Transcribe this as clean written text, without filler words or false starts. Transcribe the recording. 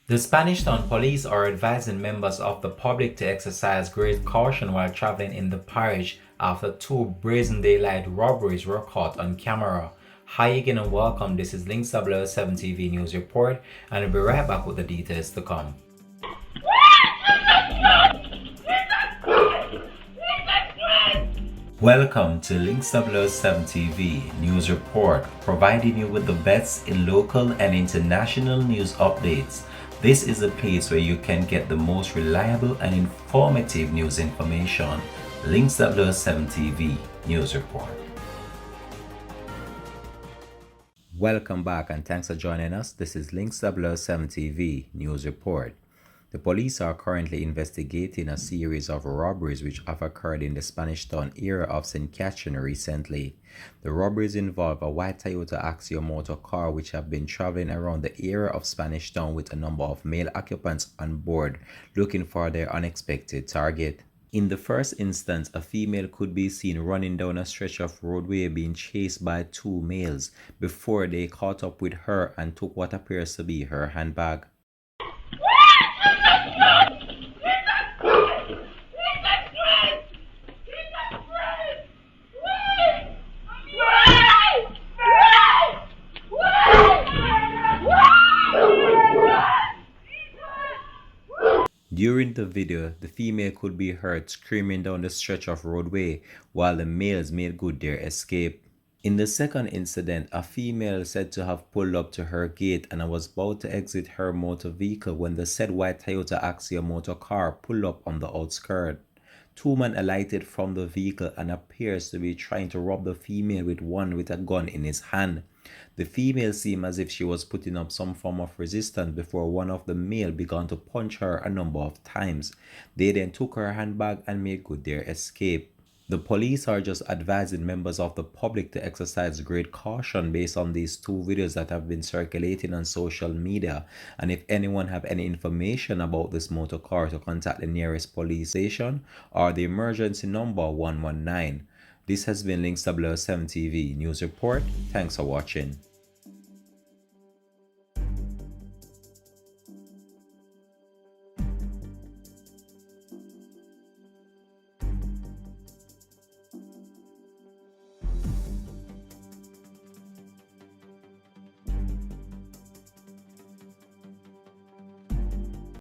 The Spanish Town Police are advising members of the public to exercise great caution while traveling in the parish after two brazen daylight robberies were caught on camera. Hi again and welcome, this is Links R0ad TV News Report, and I'll be right back with the details to come. Welcome to Links R0ad TV News Report, providing you with the best in local and international news updates. This is a place where you can get the most reliable and informative news information. Links R0ad TV News Report. Welcome back and thanks for joining us. This is Links R0ad TV News Report. The police are currently investigating a series of robberies which have occurred in the Spanish Town area of St. Catherine recently. The robberies involve a white Toyota Axio motor car which have been traveling around the area of Spanish Town with a number of male occupants on board looking for their unexpected target. In the first instance, a female could be seen running down a stretch of roadway being chased by two males before they caught up with her and took what appears to be her handbag. During the video, the female could be heard screaming down the stretch of roadway while the males made good their escape. In the second incident, a female said to have pulled up to her gate and was about to exit her motor vehicle when the said white Toyota Axio motor car pulled up on the outskirt. Two men alighted from the vehicle and appears to be trying to rob the female with one with a gun in his hand. The female seemed as if she was putting up some form of resistance before one of the male began to punch her a number of times. They then took her handbag and made good their escape. The police are just advising members of the public to exercise great caution based on these two videos that have been circulating on social media, and if anyone have any information about this motor car, to contact the nearest police station or the emergency number 119. This has been Links R0ad TV News Report. Thanks for watching.